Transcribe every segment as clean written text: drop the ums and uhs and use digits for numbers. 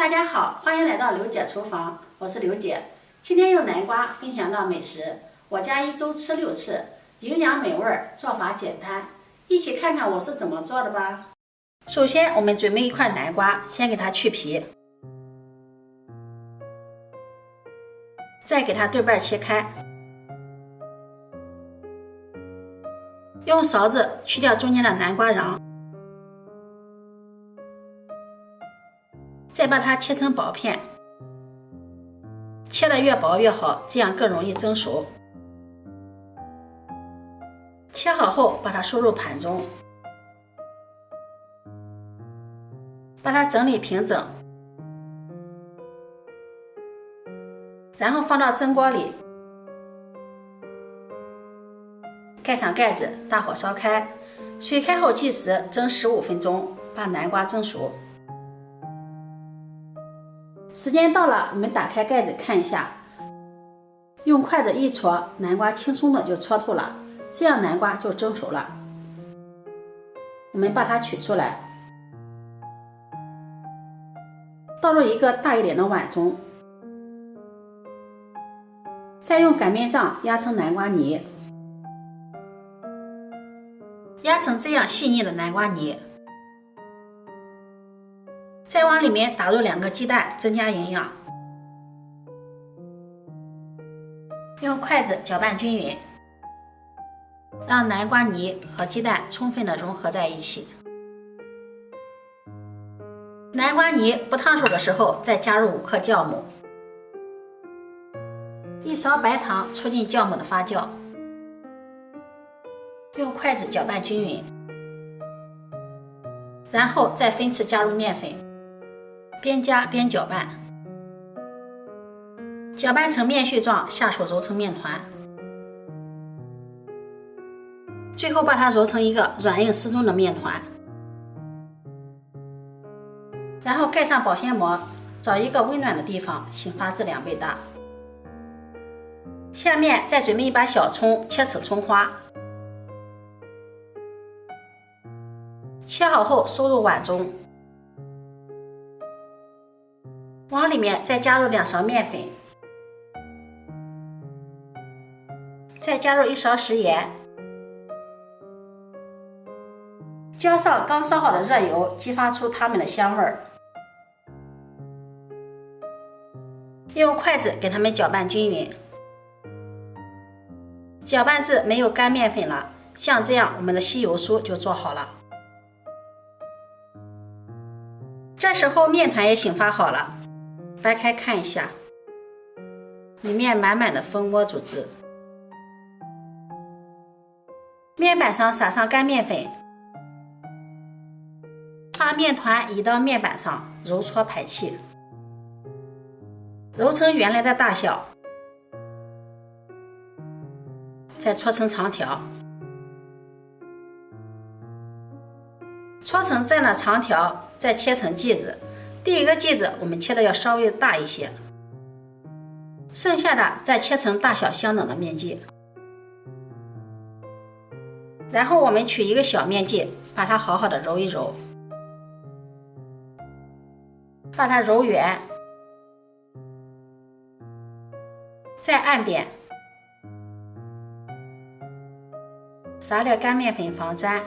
大家好，欢迎来到刘姐厨房，我是刘姐。今天用南瓜分享到美食，我家一周吃6次，营养美味，做法简单，一起看看我是怎么做的吧。首先，我们准备一块南瓜，先给它去皮，再给它对半切开，用勺子去掉中间的南瓜瓤。再把它切成薄片，切得越薄越好，这样更容易蒸熟。切好后，把它收入盘中，把它整理平整，然后放到蒸锅里，盖上盖子，大火烧开，水开后计时，蒸15分钟，把南瓜蒸熟。时间到了，我们打开盖子看一下，用筷子一戳，南瓜轻松的就戳透了，这样南瓜就蒸熟了。我们把它取出来，倒入一个大一点的碗中，再用擀面杖压成南瓜泥，压成这样细腻的南瓜泥。再往里面打入2个鸡蛋，增加营养。用筷子搅拌均匀，让南瓜泥和鸡蛋充分的融合在一起。南瓜泥不烫手的时候，再加入5克酵母，1勺白糖，促进酵母的发酵。用筷子搅拌均匀，然后再分次加入面粉。边加边搅拌，搅拌成面絮状，下手揉成面团，最后把它揉成一个软硬适中的面团，然后盖上保鲜膜，找一个温暖的地方，醒发至2倍大。下面再准备一把小葱，切成葱花，切好后收入碗中。往里面再加入2勺面粉，再加入1勺食盐，浇上刚烧好的热油，激发出它们的香味儿。用筷子给它们搅拌均匀，搅拌至没有干面粉了，像这样我们的稀油酥就做好了。这时候面团也醒发好了。掰开看一下，里面满满的蜂窝组织。面板上撒上干面粉，把面团移到面板上，揉搓排气，揉成原来的大小，再搓成长条。搓成这样的长条，再切成剂子。第1个剂子我们切的要稍微大一些，剩下的再切成大小相等的面剂。然后我们取一个小面剂，把它好好的揉一揉，把它揉圆，再按扁，撒点干面粉防粘，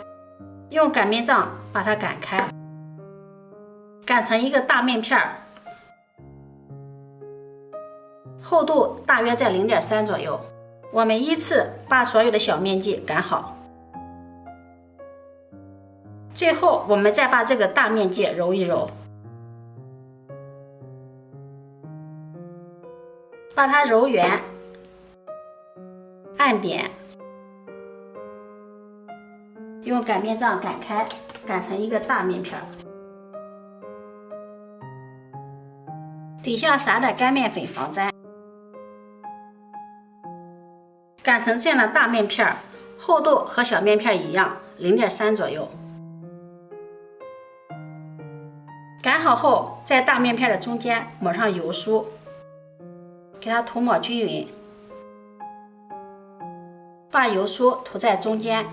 用擀面杖把它擀开，擀成一个大面片儿，厚度大约在0.3左右。我们依次把所有的小面剂擀好，最后我们再把这个大面剂揉一揉，把它揉圆，按扁，用擀面杖擀开，擀成一个大面片儿。底下撒点干面粉防粘，擀成这样的大面片，厚度和小面片一样，0.3左右。擀好后，在大面片的中间抹上油酥，给它涂抹均匀，把油酥涂在中间，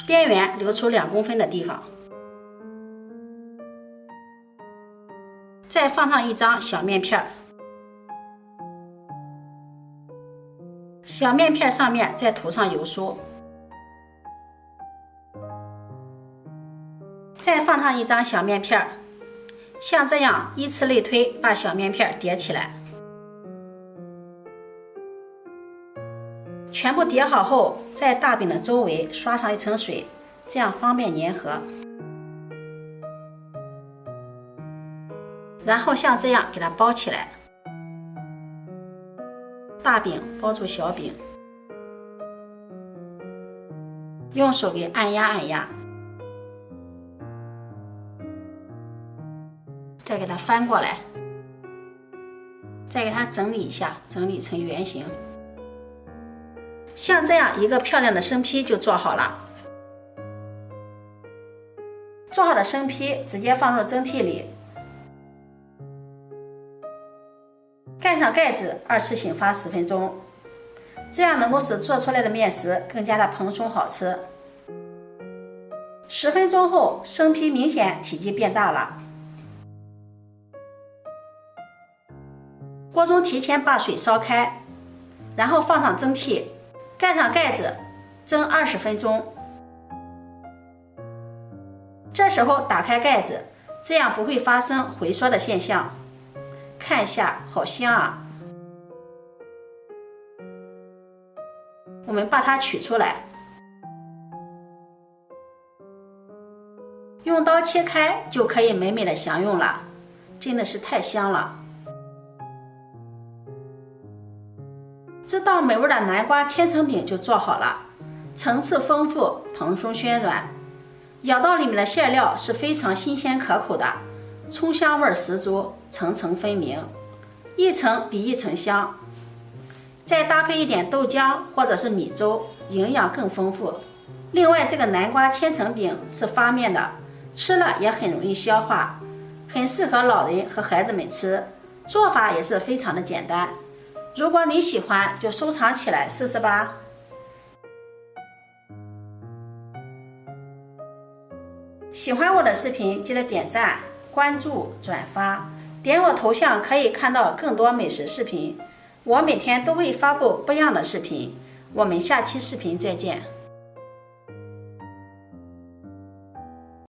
边缘留出2公分的地方。再放上一张小面片，小面片上面再涂上油酥，再放上一张小面片，像这样依次类推，把小面片叠起来。全部叠好后，在大饼的周围刷上一层水，这样方便粘合。然后像这样给它包起来，大饼包住小饼，用手给按压按压，再给它翻过来，再给它整理一下，整理成圆形。像这样一个漂亮的生坯就做好了。做好的生坯直接放入蒸屉里，盖上盖子，2次醒发10分钟，这样能够使做出来的面食更加的蓬松好吃。10分钟后，生坯明显体积变大了。锅中提前把水烧开，然后放上蒸屉，盖上盖子，蒸20分钟。这时候打开盖子，这样不会发生回缩的现象。看一下，好香啊！我们把它取出来，用刀切开就可以美美的享用了，真的是太香了。这道美味的南瓜千层饼就做好了，层次丰富，蓬松暄软，咬到里面的馅料是非常新鲜可口的，葱香味十足，层层分明，一层比一层香。再搭配一点豆浆或者是米粥，营养更丰富。另外，这个南瓜千层饼是发面的，吃了也很容易消化，很适合老人和孩子们吃，做法也是非常的简单。如果你喜欢，就收藏起来试试吧。喜欢我的视频，记得点赞、关注、转发，点我头像可以看到更多美食视频。我每天都会发布不一样的视频，我们下期视频再见。